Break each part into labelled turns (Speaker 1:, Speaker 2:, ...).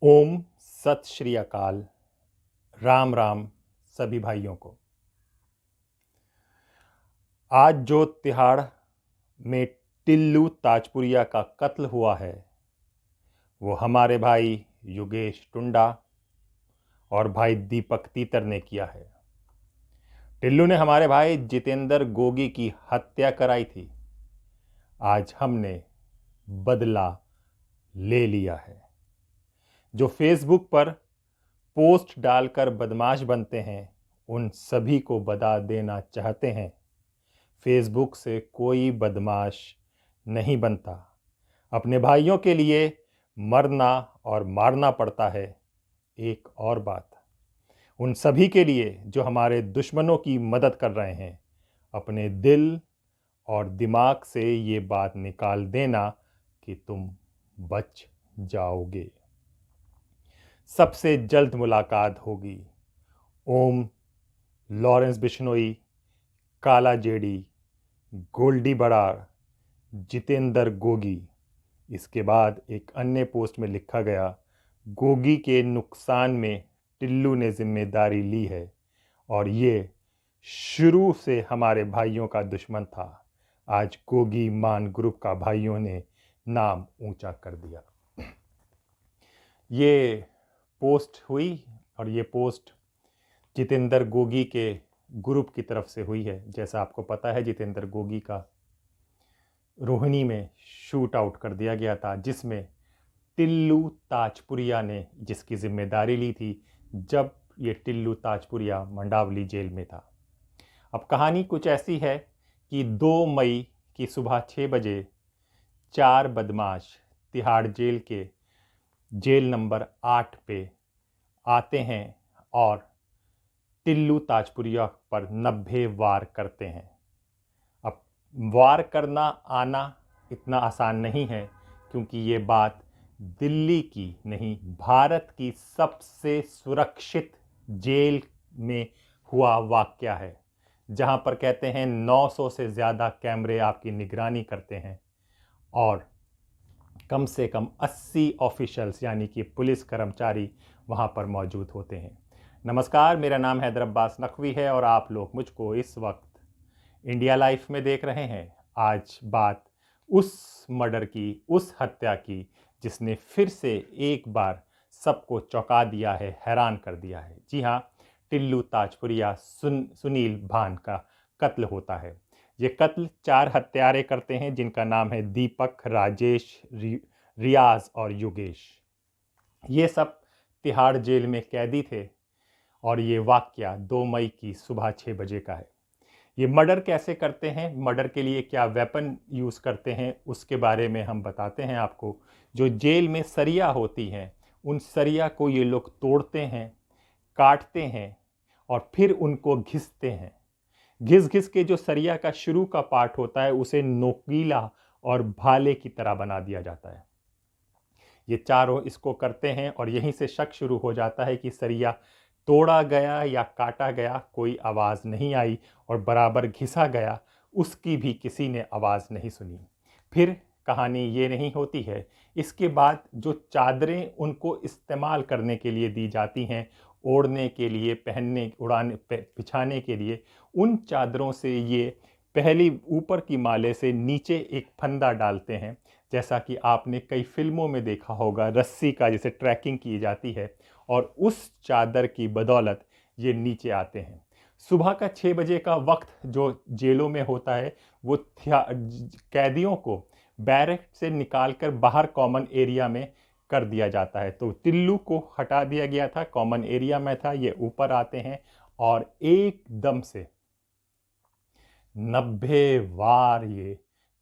Speaker 1: ओम सत श्री अकाल। राम राम सभी भाइयों को। आज जो तिहाड़ में टिल्लू ताजपुरिया का कत्ल हुआ है वो हमारे भाई योगेश टुंडा और भाई दीपक तीतर ने किया है। टिल्लू ने हमारे भाई जितेंद्र गोगी की हत्या कराई थी। आज हमने बदला ले लिया है। जो फेसबुक पर पोस्ट डालकर बदमाश बनते हैं उन सभी को बता देना चाहते हैं, फेसबुक से कोई बदमाश नहीं बनता। अपने भाइयों के लिए मरना और मारना पड़ता है। एक और बात, उन सभी के लिए जो हमारे दुश्मनों की मदद कर रहे हैं, अपने दिल और दिमाग से ये बात निकाल देना कि तुम बच जाओगे। सबसे जल्द मुलाकात होगी। ओम, लॉरेंस बिश्नोई, काला जेडी, गोल्डी बराड़, जितेंद्र गोगी। इसके बाद एक अन्य पोस्ट में लिखा गया, गोगी के नुकसान में टिल्लू ने जिम्मेदारी ली है और ये शुरू से हमारे भाइयों का दुश्मन था। आज गोगी मान ग्रुप का भाइयों ने नाम ऊंचा कर दिया। ये पोस्ट हुई और ये पोस्ट जितेंद्र गोगी के ग्रुप की तरफ से हुई है। जैसा आपको पता है, जितेंद्र गोगी का रोहिणी में शूट आउट कर दिया गया था, जिसमें टिल्लू ताजपुरिया ने जिसकी जिम्मेदारी ली थी जब ये टिल्लू ताजपुरिया मंडावली जेल में था। अब कहानी कुछ ऐसी है कि 2 मई की सुबह 6 बजे 4 बदमाश तिहाड़ जेल के जेल नंबर 8 पे आते हैं और टिल्लू ताजपुरिया पर 90 वार करते हैं। अब वार करना आना इतना आसान नहीं है, क्योंकि ये बात दिल्ली की नहीं, भारत की सबसे सुरक्षित जेल में हुआ वाकया है, जहां पर कहते हैं 900 से ज़्यादा कैमरे आपकी निगरानी करते हैं और कम से कम 80 ऑफिशियल्स यानी कि पुलिस कर्मचारी वहां पर मौजूद होते हैं। नमस्कार, मेरा नाम हैदर अब्बास नकवी है और आप लोग मुझको इस वक्त इंडिया लाइफ में देख रहे हैं। आज बात उस मर्डर की, उस हत्या की जिसने फिर से एक बार सबको चौंका दिया है, हैरान कर दिया है। जी हाँ, टिल्लू ताजपुरिया सुनील भान का कत्ल होता है। ये कत्ल 4 हत्यारे करते हैं, जिनका नाम है दीपक, राजेश, रियाज और योगेश। ये सब तिहाड़ जेल में कैदी थे और ये वाकया 2 मई की सुबह 6 बजे का है। ये मर्डर कैसे करते हैं, मर्डर के लिए क्या वेपन यूज़ करते हैं, उसके बारे में हम बताते हैं आपको। जो जेल में सरिया होती हैं, उन सरिया को ये लोग तोड़ते हैं, काटते हैं और फिर उनको घिसते हैं। घिस घिस के जो सरिया का शुरू का पार्ट होता है उसे नोकीला और भाले की तरह बना दिया जाता है। ये चारों इसको करते हैं और यहीं से शक शुरू हो जाता है कि सरिया तोड़ा गया या काटा गया, कोई आवाज़ नहीं आई, और बराबर घिसा गया, उसकी भी किसी ने आवाज़ नहीं सुनी। फिर कहानी ये नहीं होती है। इसके बाद जो चादरें उनको इस्तेमाल करने के लिए दी जाती हैं, ओढ़ने के लिए, पहनने, उड़ाने, बिछाने के लिए, उन चादरों से ये पहली ऊपर की माले से नीचे एक फंदा डालते हैं, जैसा कि आपने कई फिल्मों में देखा होगा, रस्सी का जैसे ट्रैकिंग की जाती है, और उस चादर की बदौलत ये नीचे आते हैं। सुबह का 6 बजे का वक्त जो जेलों में होता है, वो कैदियों को बैरक से निकालकर बाहर कॉमन एरिया में कर दिया जाता है। तो टिल्लू को हटा दिया गया था, कॉमन एरिया में था, ये ऊपर आते हैं और एकदम से 90 वार ये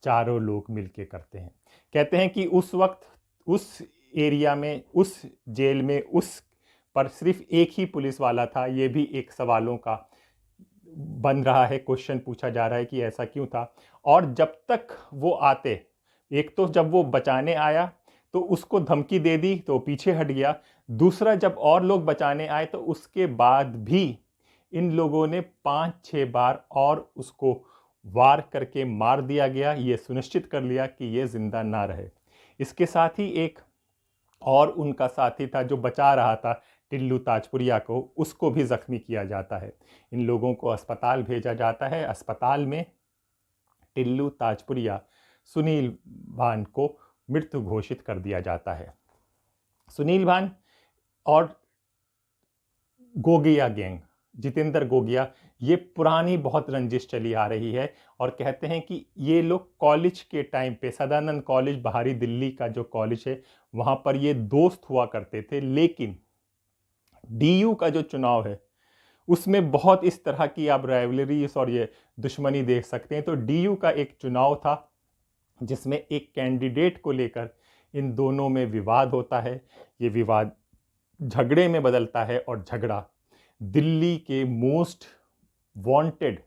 Speaker 1: चारों लोग मिलके करते हैं। कहते हैं कि उस वक्त उस एरिया में, उस जेल में, उस पर सिर्फ एक ही पुलिस वाला था। ये भी एक सवालों का बन रहा है, क्वेश्चन पूछा जा रहा है कि ऐसा क्यों था। और जब तक वो आते, एक तो जब वो बचाने आया तो उसको धमकी दे दी तो पीछे हट गया, दूसरा जब और लोग बचाने आए तो उसके बाद भी इन लोगों ने 5-6 बार और उसको वार करके मार दिया गया, ये सुनिश्चित कर लिया कि ये जिंदा ना रहे। इसके साथ ही एक और उनका साथी था जो बचा रहा था टिल्लू ताजपुरिया को, उसको भी ज़ख्मी किया जाता है। इन लोगों को अस्पताल भेजा जाता है। अस्पताल में टिल्लू ताजपुरिया, सुनील भान को मृत्यु घोषित कर दिया जाता है। सुनील भान और गोगिया गैंग, जितेंद्र गोगिया, ये पुरानी बहुत रंजिश चली आ रही है और कहते हैं कि ये लोग कॉलेज के टाइम पे, सदानंद कॉलेज बाहरी दिल्ली का जो कॉलेज है वहाँ पर ये दोस्त हुआ करते थे, लेकिन डीयू का जो चुनाव है उसमें बहुत इस तरह की आप राइवलरीज और ये दुश्मनी देख सकते हैं। तो डीयू का एक चुनाव था जिसमें एक कैंडिडेट को लेकर इन दोनों में विवाद होता है। ये विवाद झगड़े में बदलता है और झगड़ा दिल्ली के मोस्ट वांटेड,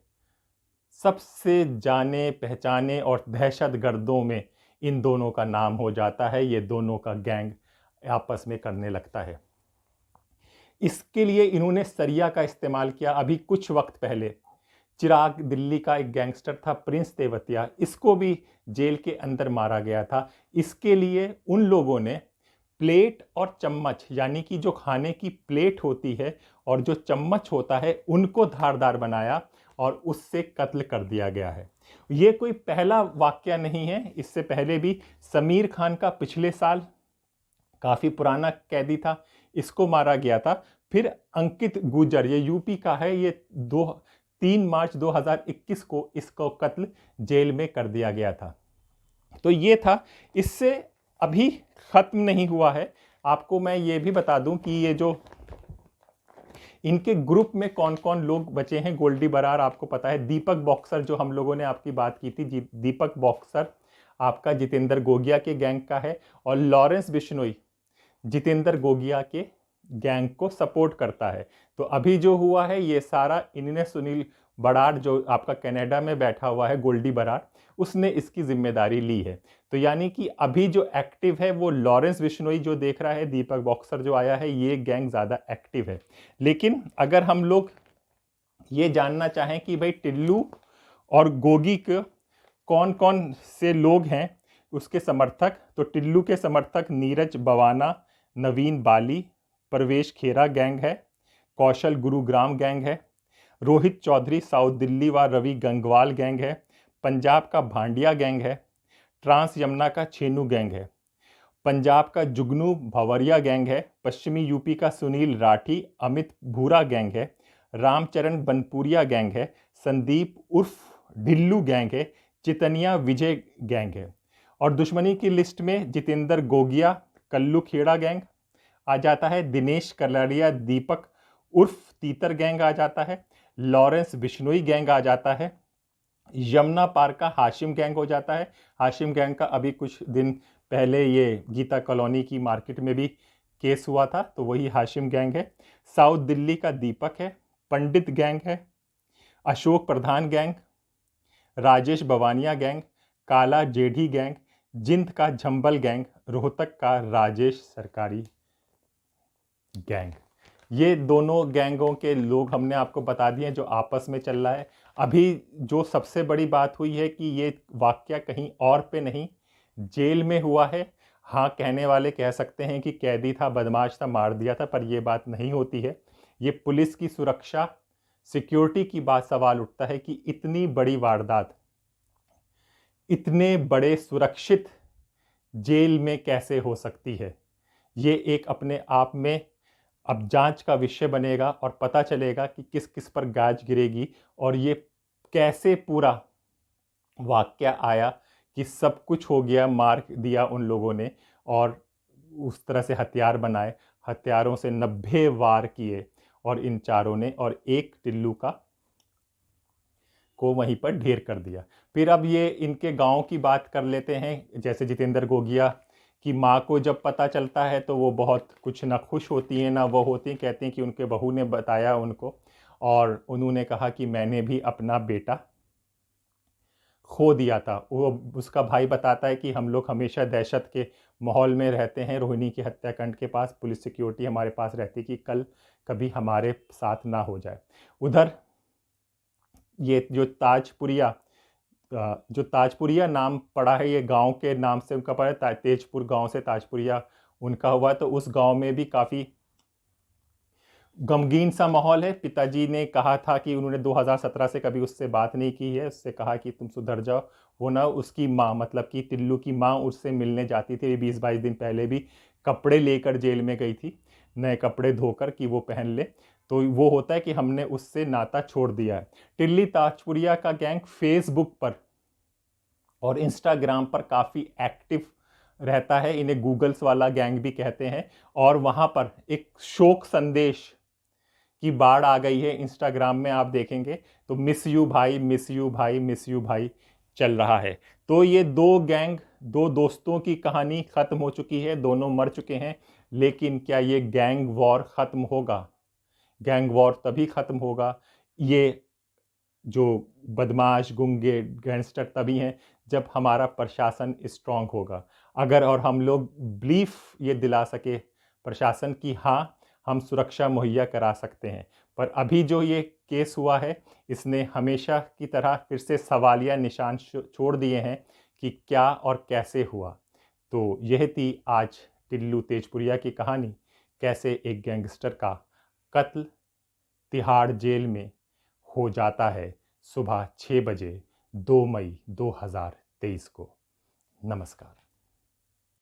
Speaker 1: सबसे जाने पहचाने और दहशतगर्दों में इन दोनों का नाम हो जाता है। ये दोनों का गैंग आपस में करने लगता है। इसके लिए इन्होंने सरिया का इस्तेमाल किया। अभी कुछ वक्त पहले चिराग, दिल्ली का एक गैंगस्टर था प्रिंस तेवतिया, इसको भी जेल के अंदर मारा गया था। इसके लिए उन लोगों ने प्लेट और चम्मच, यानी कि जो खाने की प्लेट होती है और जो चम्मच होता है, उनको धारदार बनाया और उससे कत्ल कर दिया गया है। ये कोई पहला वाकया नहीं है। इससे पहले भी समीर खान का पिछले साल, काफ़ी पुराना कैदी था, इसको मारा गया था। फिर अंकित गुर्जर, ये यूपी का है, ये 3 मार्च 2021 को इसको कत्ल जेल में कर दिया गया था। तो ये था। इससे अभी ख़त्म नहीं हुआ है। आपको मैं ये भी बता दूं कि ये जो इनके ग्रुप में कौन कौन लोग बचे हैं। गोल्डी बरार आपको पता है, दीपक बॉक्सर जो हम लोगों ने आपकी बात की थी, दीपक बॉक्सर आपका जितेंद्र गोगिया के गैंग का है, और लॉरेंस बिश्नोई जितेंद्र गोगिया के गैंग को सपोर्ट करता है। तो अभी जो हुआ है ये सारा इन्होंने, सुनील बराड़ जो आपका कनाडा में बैठा हुआ है, गोल्डी बराड़, उसने इसकी जिम्मेदारी ली है। तो यानी कि अभी जो एक्टिव है वो लॉरेंस बिश्नोई जो देख रहा है, दीपक बॉक्सर जो आया है, ये गैंग ज़्यादा एक्टिव है। लेकिन अगर हम लोग ये जानना चाहें कि भाई टिल्लू और गोगी के कौन कौन से लोग हैं उसके समर्थक, तो टिल्लू के समर्थक नीरज बवाना, नवीन बाली, परवेश खेरा गैंग है, कौशल गुरुग्राम गैंग है, रोहित चौधरी साउथ दिल्ली व रवि गंगवाल गैंग है, पंजाब का भांडिया गैंग है, ट्रांस यमुना का छेनू गैंग है, पंजाब का जुगनू भवरिया गैंग है, पश्चिमी यूपी का सुनील राठी अमित भूरा गैंग है, रामचरण बनपुरिया गैंग है, संदीप उर्फ ढिल्लू गैंग है, चितनिया विजय गैंग है। और दुश्मनी की लिस्ट में जितेंद्र गोगिया कल्लू खेड़ा गैंग आ जाता है, दिनेश कलड़िया दीपक उर्फ तीतर गैंग आ जाता है, लॉरेंस बिश्नोई गैंग आ जाता है, यमुना पार का हाशिम गैंग हो जाता है। हाशिम गैंग का अभी कुछ दिन पहले ये गीता कॉलोनी की मार्केट में भी केस हुआ था, तो वही हाशिम गैंग है। साउथ दिल्ली का दीपक है, पंडित गैंग है, अशोक प्रधान गैंग, राजेश बवानिया गैंग, काला जेठी गैंग, जिंद का झंबल गैंग, रोहतक का राजेश सरकारी गैंग। ये दोनों गैंगों के लोग हमने आपको बता दिए जो आपस में चल रहा है। अभी जो सबसे बड़ी बात हुई है कि ये वाकया कहीं और पे नहीं, जेल में हुआ है। हाँ, कहने वाले कह सकते हैं कि कैदी था, बदमाश था, मार दिया था, पर यह बात नहीं होती है। ये पुलिस की सुरक्षा, सिक्योरिटी की बात सवाल उठता है कि इतनी बड़ी वारदात इतने बड़े सुरक्षित जेल में कैसे हो सकती है। ये एक अपने आप में अब जांच का विषय बनेगा और पता चलेगा कि किस किस पर गाज गिरेगी और ये कैसे पूरा वाकया आया कि सब कुछ हो गया, मार दिया उन लोगों ने और उस तरह से हथियार बनाए, हथियारों से 90 वार किए और इन चारों ने, और एक टिल्लू को वहीं पर ढेर कर दिया। फिर अब ये इनके गांव की बात कर लेते हैं। जैसे जितेंद्र गोगिया की माँ को जब पता चलता है तो वो बहुत कुछ ना खुश होती हैं ना वो होती हैं, कहती हैं कि उनके बहू ने बताया उनको और उन्होंने कहा कि मैंने भी अपना बेटा खो दिया था। वो उसका भाई बताता है कि हम लोग हमेशा दहशत के माहौल में रहते हैं, रोहिणी के हत्याकांड के पास पुलिस सिक्योरिटी हमारे पास रहती कि कल कभी हमारे साथ ना हो जाए। उधर ये जो ताजपुरिया नाम पड़ा है, ये गांव के नाम से उनका पड़ा है, तेजपुर गांव से ताजपुरिया उनका हुआ। तो उस गांव में भी काफ़ी गमगीन सा माहौल है। पिताजी ने कहा था कि उन्होंने 2017 से कभी उससे बात नहीं की है, उससे कहा कि तुम सुधर जाओ। वो ना उसकी माँ, मतलब कि टिल्लू की माँ उससे मिलने जाती थी 20-22 दिन पहले भी, कपड़े लेकर जेल में गई थी, नए कपड़े धोकर कि वो पहन ले। तो वो होता है कि हमने उससे नाता छोड़ दिया है। टिल्ली ताजपुरिया का गैंग फेसबुक पर और इंस्टाग्राम पर काफ़ी एक्टिव रहता है, इन्हें गूगल्स वाला गैंग भी कहते हैं। और वहाँ पर एक शोक संदेश की बाढ़ आ गई है। इंस्टाग्राम में आप देखेंगे तो मिस यू भाई, मिस यू भाई, मिस यू भाई चल रहा है। तो ये दो गैंग, दो दोस्तों की कहानी खत्म हो चुकी है, दोनों मर चुके हैं। लेकिन क्या ये गैंग वॉर खत्म होगा? गैंग वॉर तभी खत्म होगा, ये जो बदमाश गुंगे गैंगस्टर तभी हैं जब हमारा प्रशासन स्ट्रांग होगा। अगर और हम लोग बिलीफ ये दिला सके प्रशासन की हाँ, हम सुरक्षा मुहैया करा सकते हैं। पर अभी जो ये केस हुआ है, इसने हमेशा की तरह फिर से सवालिया निशान छोड़ दिए हैं कि क्या और कैसे हुआ। तो यह थी आज टिल्लू तेजपुरिया की कहानी, कैसे एक गैंगस्टर का कत्ल तिहाड़ जेल में हो जाता है सुबह 6 बजे 2 मई 2023 को। नमस्कार।